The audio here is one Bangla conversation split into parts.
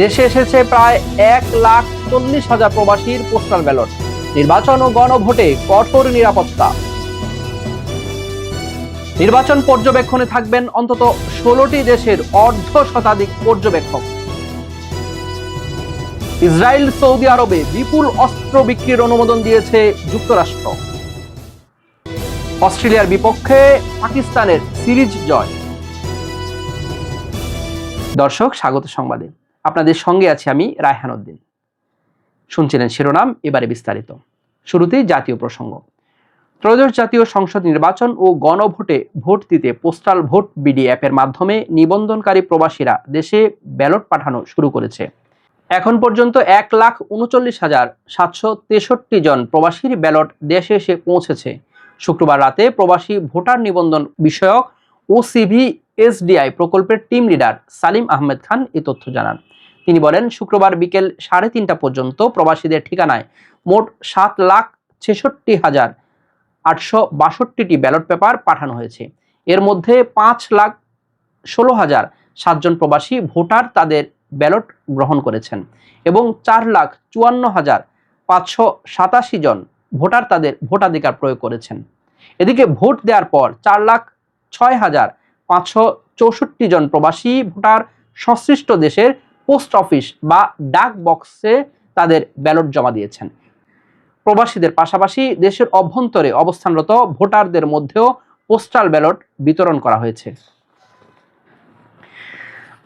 দেশে এসেছে প্রায় 1,40,000 প্রবাসীর পোস্টাল ব্যালট। নির্বাচন ও গণভোটে কঠোর নিরাপত্তা। নির্বাচন পর্যবেক্ষণে থাকবেন অন্তত 16টি দেশের অর্ধশতাধিক পর্যবেক্ষক। ইসরায়েল সৌদি আরবে বিপুল অস্ত্র বিক্রির অনুমোদন দিয়েছে যুক্তরাষ্ট্র। অস্ট্রেলিয়ার বিপক্ষে পাকিস্তানের সিরিজ জয়। দর্শক, স্বাগত সংবাদে আপনাদের সঙ্গে আছি আমি রায়হান উদ্দিন। শুনছিলেন শিরোনাম, এবারে বিস্তারিত। শুরুতেই জাতীয় প্রসঙ্গ। ত্রয়োদশ জাতীয় সংসদ নির্বাচন ও গণভোটে ভোট দিতে পোস্টাল ভোট বিডি অ্যাপের মাধ্যমে নিবন্ধনকারী প্রবাসীরা দেশে ব্যালট পাঠানো শুরু করেছে। এখন পর্যন্ত 1,39,763 জন প্রবাসীর ব্যালট দেশে এসে পৌঁছেছে। শুক্রবার রাতে প্রবাসী ভোটার নিবন্ধন বিষয়ক ওসিভি এসডিআই প্রকল্পের টিম লিডার সালিম আহমেদ খান এই তথ্য জানান। তিনি বলেন, শুক্রবার বিকেল 3:30 পর্যন্ত প্রবাসীদের ঠিকানায় মোট 7,66,862টি ব্যালট পেপার পাঠানো হয়েছে। এর মধ্যে 5,16,007 জন প্রবাসী ভোটার তাদের ব্যালট গ্রহণ করেছেন এবং 4,54,587 জন ভোটার তাদের ভোটাধিকার প্রয়োগ করেছেন। এদিকে ভোট দেওয়ার পর 4,06,564 জন প্রবাসী ভোটার সংশ্লিষ্ট দেশের পোস্ট অফিস বা ডাক বক্সে তাদের ব্যালট জমা দিয়েছেন। প্রবাসীদের পাশাপাশি দেশের অভ্যন্তরে অবস্থানরত ভোটারদের মধ্যেও পোস্টাল ব্যালট বিতরণ করা হয়েছে।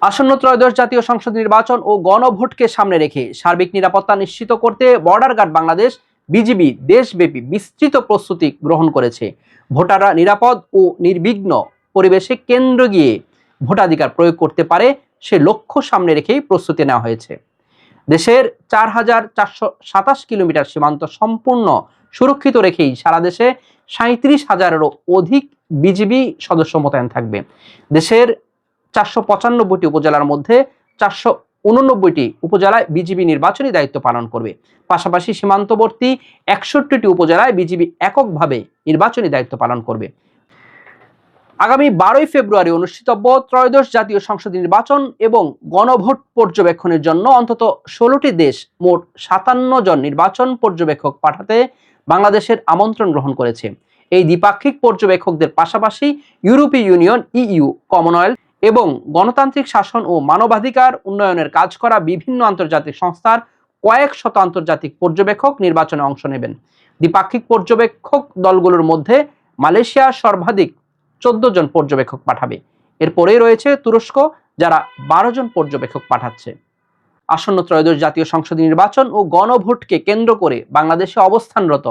আসন্ন ত্রয়োদশ জাতীয় সংসদ নির্বাচন ও গণভোটকে সামনে রেখে সার্বিক নিরাপত্তা নিশ্চিত করতে বর্ডার গার্ড বাংলাদেশ বিজিবি দেশব্যাপী বিস্তৃত প্রস্তুতি গ্রহণ করেছে। ভোটাররা নিরাপদ ও নির্বিঘ্ন পরিবেশে কেন্দ্রে গিয়ে ভোটাধিকার প্রয়োগ করতে পারে সে লক্ষ্য সামনে রেখেই প্রস্তুতি নেওয়া হয়েছে। দেশের 4,427 কিলোমিটার সীমান্ত সম্পূর্ণ সুরক্ষিত রেখেই সারা দেশে 37,000-এরও অধিক বিজিবি সদস্য মোতায়েন থাকবে। দেশের 495টি উপজেলার মধ্যে 489টি উপজেলায় বিজিবি নির্বাচনী দায়িত্ব পালন করবে। পাশাপাশি সীমান্তবর্তী 61টি উপজেলায় বিজিবি এককভাবে নির্বাচনী দায়িত্ব পালন করবে। আগামী 12 ফেব্রুয়ারি অনুষ্ঠিতব্য ত্রয়োদশ জাতীয় সংসদ নির্বাচন এবং গণভোট পর্যবেক্ষণের জন্য অন্তত 16টি দেশ মোট 57 জন নির্বাচন পর্যবেক্ষক পাঠাতে বাংলাদেশের আমন্ত্রণ গ্রহণ করেছে। এই দ্বিপাক্ষিক পর্যবেক্ষকদের পাশাপাশি ইউরোপীয় ইউনিয়ন ইইউ, কমনওয়েলথ এবং গণতান্ত্রিক শাসন ও মানবাধিকার উন্নয়নের কাজ করা বিভিন্ন আন্তর্জাতিক সংস্থার কয়েক শত আন্তর্জাতিক পর্যবেক্ষক নির্বাচনে অংশ নেবেন। দ্বিপাক্ষিক পর্যবেক্ষক দলগুলোর মধ্যে মালয়েশিয়া সর্বাধিক 14 জন পর্যবেক্ষক পাঠাবে। এরপরেই রয়েছে তুরস্ক, যারা 12 জন পর্যবেক্ষক পাঠাচ্ছে। আসন্ন ত্রয়োদশ জাতীয় সংসদ নির্বাচন ও গণভোটকে কেন্দ্র করে বাংলাদেশে অবস্থানরত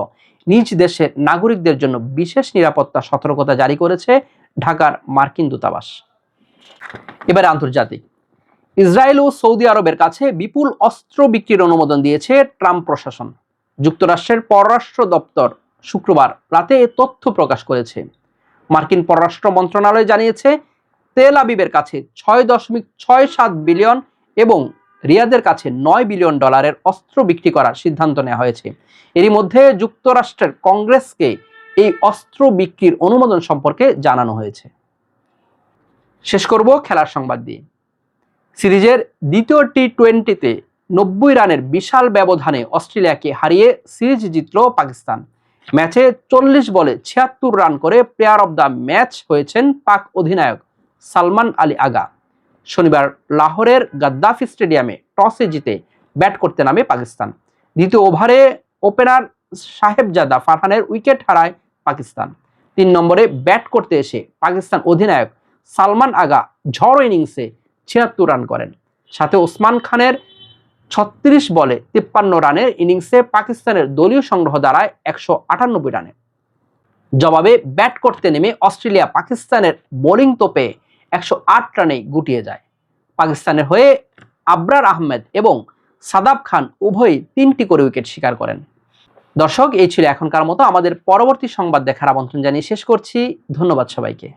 নিজ দেশের নাগরিকদের জন্য বিশেষ নিরাপত্তা সতর্কতা জারি করেছে ঢাকার মার্কিন দূতাবাস। এবারে আন্তর্জাতিক। ইসরায়েল ও সৌদি আরবের কাছে বিপুল অস্ত্র বিক্রির অনুমোদন দিয়েছে ট্রাম্প প্রশাসন। যুক্তরাষ্ট্রের পররাষ্ট্র দপ্তর শুক্রবার রাতে এ তথ্য প্রকাশ করেছে। মার্কিন পররাষ্ট্র মন্ত্রণালয় জানিয়েছে, তেল আবিবের কাছে 6.67 বিলিয়ন এবং রিয়াদের কাছে $9 বিলিয়ন অস্ত্র বিক্রি করার সিদ্ধান্ত নেওয়া হয়েছে। এরই মধ্যে যুক্তরাষ্ট্রের কংগ্রেসকে এই অস্ত্র বিক্রির অনুমোদন সম্পর্কে জানানো হয়েছে। শেষ করব খেলার সংবাদ দিয়ে। সিরিজের দ্বিতীয় টি-20তে 90 রানের বিশাল ব্যবধানে অস্ট্রেলিয়াকে হারিয়ে সিরিজ জিতল পাকিস্তান। ম্যাচে 40 বলে 76 রান করে প্লেয়ার অব দ্য ম্যাচ হয়েছেন পাক অধিনায়ক সালমান আলী আগা। শনিবার লাহোরের গাদ্দাফি স্টেডিয়ামে টসে জিতে ব্যাট করতে নামে পাকিস্তান। দ্বিতীয় ওভারে ওপেনার সাহেবজাদা ফারহানের উইকেট হারায় পাকিস্তান। 3 নম্বরে ব্যাট করতে এসে পাকিস্তান অধিনায়ক সালমান আগা ঝড় ইনিংসে 76 রান করেন। সাথে ওসমান খানের 36 বলে 53 রানের ইনিংসে পাকিস্তানের দলীয় সংগ্রহ দাঁড়ায় 198 রানে। জবাবে ব্যাট করতে নেমে অস্ট্রেলিয়া পাকিস্তানের বোলিং তোপে 108 রানে গুটিয়ে যায়। পাকিস্তানের হয়ে আবরার আহমেদ এবং সাদাব খান উভয়ই 3টি করে উইকেট শিকার করেন। দর্শক, এই ছিল এখনকার মতো। আমাদের পরবর্তী সংবাদ দেখার আমন্ত্রণ জানিয়ে শেষ করছি। ধন্যবাদ সবাইকে।